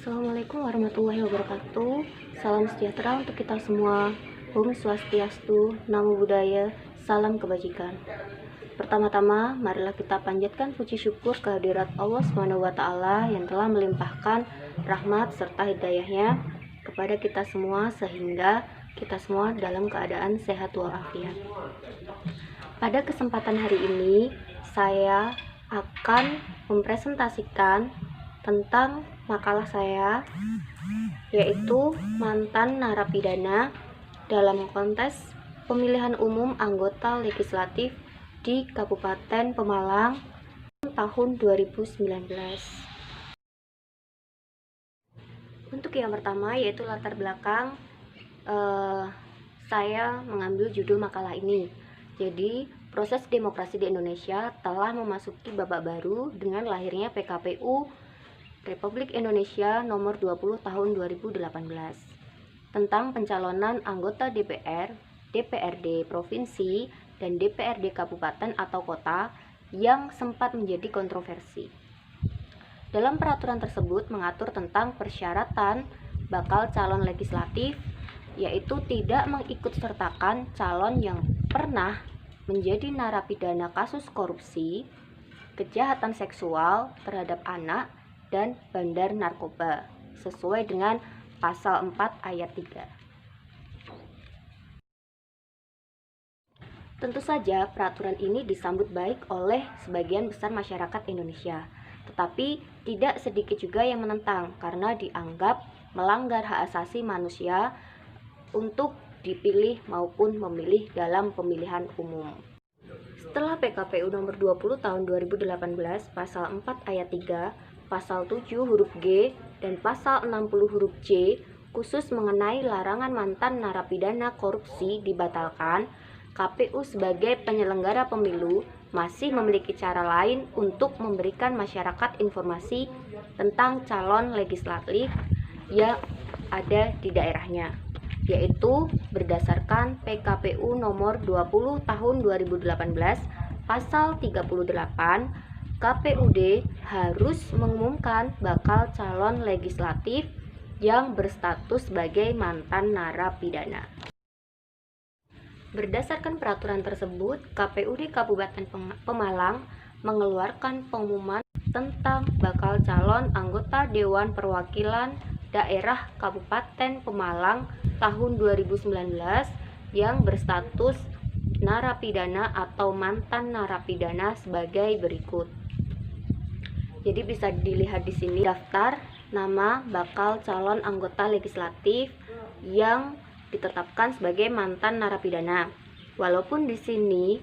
Assalamualaikum warahmatullahi wabarakatuh. Salam sejahtera untuk kita semua. Om Swastiastu, Namo Buddhaya, salam kebajikan. Pertama-tama, marilah kita panjatkan puji syukur kehadirat Allah SWT yang telah melimpahkan rahmat serta hidayahnya kepada kita semua sehingga kita semua dalam keadaan sehat walafiat. Pada kesempatan hari ini, saya akan mempresentasikan tentang makalah saya, yaitu mantan narapidana dalam kontes pemilihan umum anggota legislatif di Kabupaten Pemalang tahun 2019. Untuk yang pertama yaitu latar belakang saya mengambil judul makalah ini. Jadi, proses demokrasi di Indonesia telah memasuki babak baru dengan lahirnya PKPU Republik Indonesia nomor 20 tahun 2018 tentang pencalonan anggota DPR, DPRD Provinsi, dan DPRD Kabupaten atau Kota yang sempat menjadi kontroversi. Dalam peraturan tersebut mengatur tentang persyaratan bakal calon legislatif, yaitu tidak mengikutsertakan calon yang pernah menjadi narapidana kasus korupsi, kejahatan seksual terhadap anak, dan bandar narkoba sesuai dengan pasal 4 ayat 3. Tentu saja peraturan ini disambut baik oleh sebagian besar masyarakat Indonesia, tetapi tidak sedikit juga yang menentang karena dianggap melanggar hak asasi manusia untuk dipilih maupun memilih dalam pemilihan umum. Setelah PKPU nomor 20 tahun 2018 pasal 4 ayat 3, pasal 7 huruf G, dan pasal 60 huruf C khusus mengenai larangan mantan narapidana korupsi dibatalkan, KPU sebagai penyelenggara pemilu masih memiliki cara lain untuk memberikan masyarakat informasi tentang calon legislatif yang ada di daerahnya, yaitu berdasarkan PKPU nomor 20 tahun 2018 pasal 38, KPUD harus mengumumkan bakal calon legislatif yang berstatus sebagai mantan narapidana. Berdasarkan peraturan tersebut, KPUD Kabupaten Pemalang mengeluarkan pengumuman tentang bakal calon anggota Dewan Perwakilan Daerah Kabupaten Pemalang tahun 2019 yang berstatus narapidana atau mantan narapidana sebagai berikut. Jadi bisa dilihat di sini daftar nama bakal calon anggota legislatif yang ditetapkan sebagai mantan narapidana. Walaupun di sini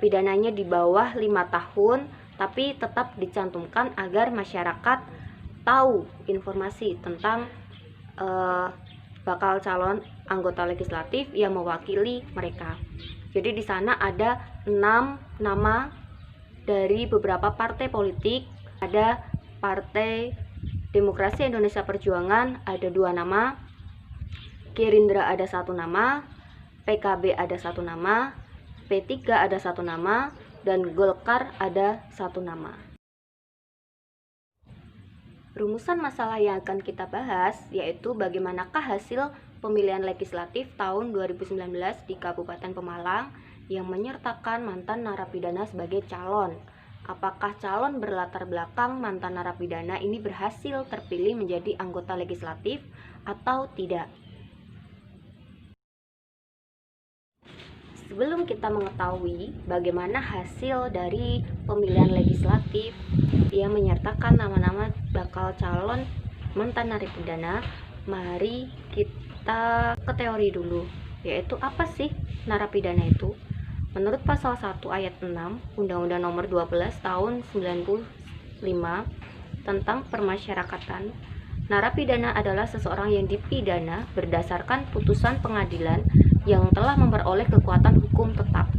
pidananya di bawah 5 tahun, tapi tetap dicantumkan agar masyarakat tahu informasi tentang bakal calon anggota legislatif yang mewakili mereka. Jadi di sana ada 6 nama dari beberapa partai politik. Ada Partai Demokrasi Indonesia Perjuangan ada 2 nama, Gerindra ada 1 nama, PKB ada 1 nama, P3 ada 1 nama, dan Golkar ada 1 nama. Rumusan masalah yang akan kita bahas yaitu bagaimanakah hasil pemilihan legislatif tahun 2019 di Kabupaten Pemalang yang menyertakan mantan narapidana sebagai calon. Apakah calon berlatar belakang mantan narapidana ini berhasil terpilih menjadi anggota legislatif atau tidak? Sebelum kita mengetahui bagaimana hasil dari pemilihan legislatif yang menyertakan nama-nama bakal calon mantan narapidana, mari kita ke teori dulu, yaitu apa sih narapidana itu? Menurut pasal 1 ayat 6 Undang-Undang nomor 12 tahun 95 tentang permasyarakatan, narapidana adalah seseorang yang dipidana berdasarkan putusan pengadilan yang telah memperoleh kekuatan hukum tetap.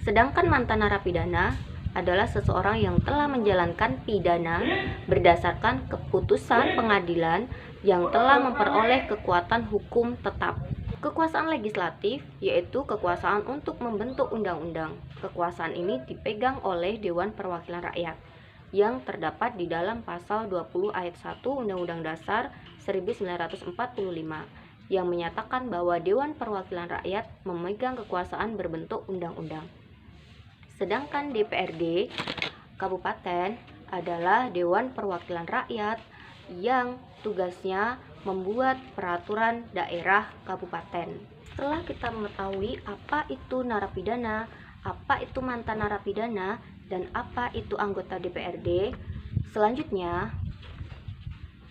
Sedangkan mantan narapidana adalah seseorang yang telah menjalankan pidana berdasarkan keputusan pengadilan yang telah memperoleh kekuatan hukum tetap. Kekuasaan legislatif yaitu kekuasaan untuk membentuk undang-undang. Kekuasaan ini dipegang oleh Dewan Perwakilan Rakyat. yang terdapat di dalam pasal 20 ayat 1 Undang-Undang Dasar 1945 yang menyatakan bahwa Dewan Perwakilan Rakyat memegang kekuasaan berbentuk undang-undang. Sedangkan DPRD Kabupaten adalah Dewan Perwakilan Rakyat yang tugasnya membuat peraturan daerah kabupaten. Setelah kita mengetahui apa itu narapidana, apa itu mantan narapidana, dan apa itu anggota DPRD, selanjutnya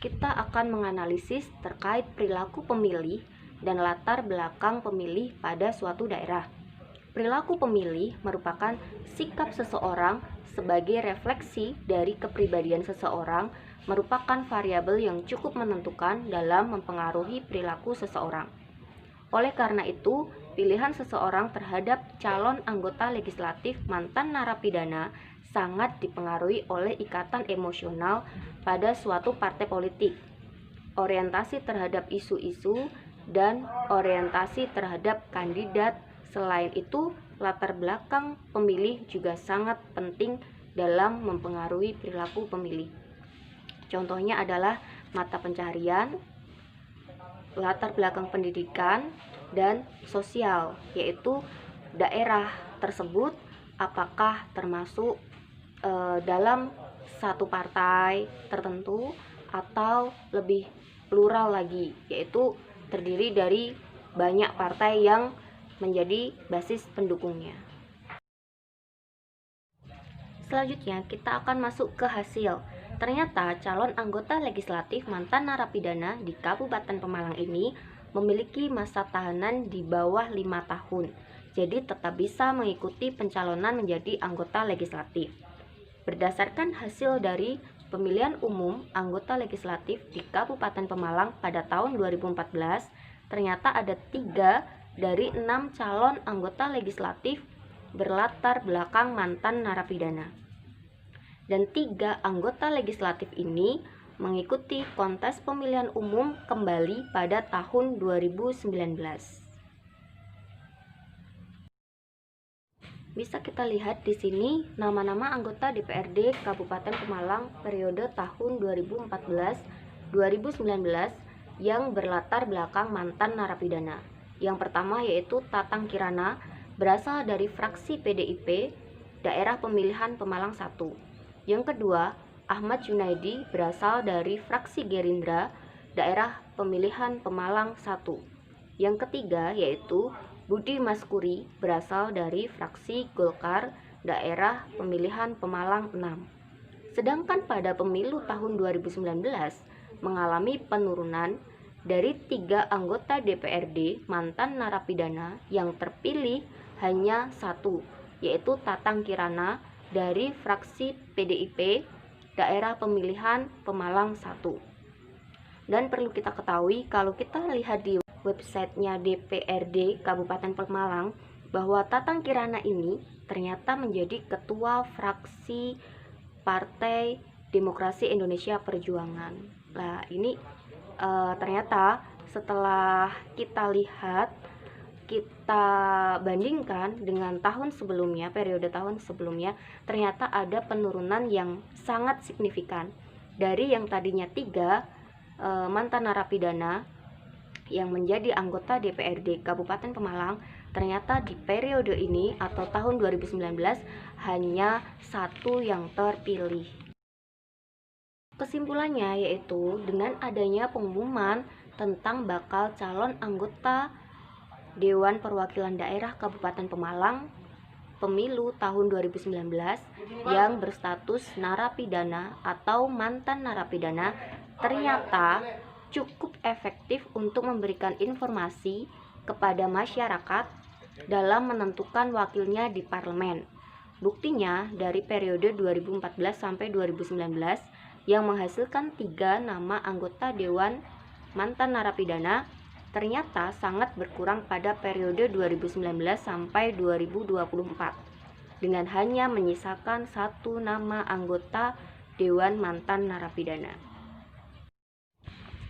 kita akan menganalisis terkait perilaku pemilih dan latar belakang pemilih pada suatu daerah. Perilaku pemilih merupakan sikap seseorang sebagai refleksi dari kepribadian seseorang, merupakan variabel yang cukup menentukan dalam mempengaruhi perilaku seseorang. Oleh karena itu, pilihan seseorang terhadap calon anggota legislatif mantan narapidana sangat dipengaruhi oleh ikatan emosional pada suatu partai politik, orientasi terhadap isu-isu, dan orientasi terhadap kandidat. Selain itu, latar belakang pemilih juga sangat penting dalam mempengaruhi perilaku pemilih. Contohnya adalah mata pencaharian, latar belakang pendidikan, dan sosial, yaitu daerah tersebut apakah termasuk dalam satu partai tertentu atau lebih plural lagi, yaitu terdiri dari banyak partai yang menjadi basis pendukungnya. Selanjutnya kita akan masuk ke hasil. Ternyata calon anggota legislatif mantan narapidana di Kabupaten Pemalang ini memiliki masa tahanan di bawah 5 tahun. Jadi tetap bisa mengikuti pencalonan menjadi anggota legislatif. Berdasarkan hasil dari pemilihan umum anggota legislatif di Kabupaten Pemalang pada tahun 2014, ternyata ada 3 dari 6 calon anggota legislatif berlatar belakang mantan narapidana. Dan 3 anggota legislatif ini mengikuti kontes pemilihan umum kembali pada tahun 2019. Bisa kita lihat di sini nama-nama anggota DPRD Kabupaten Pemalang periode tahun 2014-2019 yang berlatar belakang mantan narapidana. Yang pertama yaitu Tatang Kirana, berasal dari fraksi PDIP, daerah pemilihan Pemalang 1. Yang kedua, Ahmad Junaidi, berasal dari fraksi Gerindra, daerah pemilihan Pemalang 1. Yang ketiga yaitu Budi Maskuri, berasal dari fraksi Golkar, daerah pemilihan Pemalang 6. Sedangkan pada pemilu tahun 2019 mengalami penurunan dari 3 anggota DPRD mantan narapidana yang terpilih hanya 1, yaitu Tatang Kirana dari fraksi PDIP, daerah pemilihan Pemalang 1. Dan perlu kita ketahui, kalau kita lihat di websitenya DPRD Kabupaten Pemalang, bahwa Tatang Kirana ini ternyata menjadi ketua fraksi Partai Demokrasi Indonesia Perjuangan. Nah, ini ternyata setelah kita lihat, kita bandingkan dengan tahun sebelumnya, periode tahun sebelumnya, ternyata ada penurunan yang sangat signifikan. Dari yang tadinya 3 mantan narapidana yang menjadi anggota DPRD Kabupaten Pemalang, ternyata di periode ini atau tahun 2019 hanya 1 yang terpilih. Kesimpulannya yaitu dengan adanya pengumuman tentang bakal calon anggota Dewan Perwakilan Daerah Kabupaten Pemalang pemilu tahun 2019 yang berstatus narapidana atau mantan narapidana ternyata cukup efektif untuk memberikan informasi kepada masyarakat dalam menentukan wakilnya di parlemen. Buktinya dari periode 2014 sampai 2019 yang menghasilkan 3 nama anggota Dewan mantan narapidana ternyata sangat berkurang pada periode 2019 sampai 2024 dengan hanya menyisakan 1 nama anggota Dewan mantan narapidana.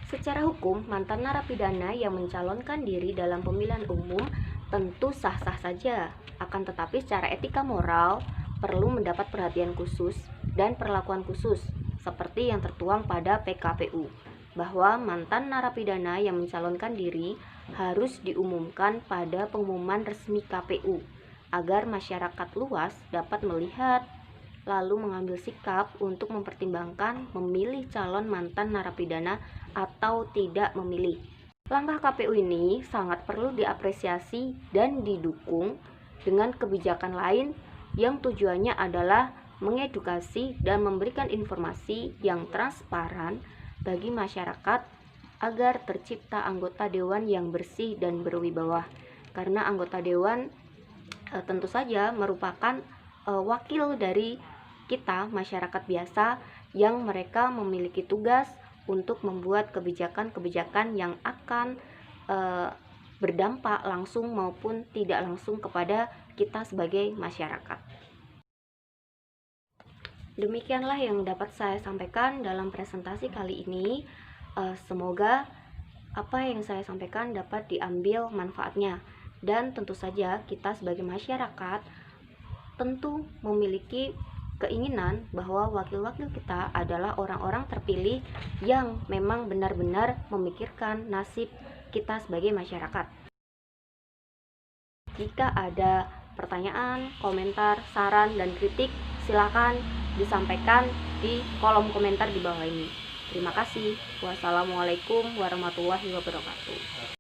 Secara hukum, mantan narapidana yang mencalonkan diri dalam pemilihan umum tentu sah-sah saja. Akan tetapi secara etika moral, perlu mendapat perhatian khusus dan perlakuan khusus seperti yang tertuang pada PKPU, bahwa mantan narapidana yang mencalonkan diri harus diumumkan pada pengumuman resmi KPU agar masyarakat luas dapat melihat lalu mengambil sikap untuk mempertimbangkan memilih calon mantan narapidana atau tidak memilih. Langkah KPU ini sangat perlu diapresiasi dan didukung dengan kebijakan lain yang tujuannya adalah mengedukasi dan memberikan informasi yang transparan bagi masyarakat agar tercipta anggota dewan yang bersih dan berwibawa. Karena anggota dewan tentu saja merupakan wakil dari kita masyarakat biasa yang mereka memiliki tugas untuk membuat kebijakan-kebijakan yang akan berdampak langsung maupun tidak langsung kepada kita sebagai masyarakat. Demikianlah yang dapat saya sampaikan dalam presentasi kali ini. Semoga apa yang saya sampaikan dapat diambil manfaatnya, dan tentu saja kita sebagai masyarakat tentu memiliki keinginan bahwa wakil-wakil kita adalah orang-orang terpilih yang memang benar-benar memikirkan nasib kita sebagai masyarakat. Jika ada pertanyaan, komentar, saran, dan kritik, silakan disampaikan di kolom komentar di bawah ini. Terima kasih. Wassalamualaikum warahmatullahi wabarakatuh.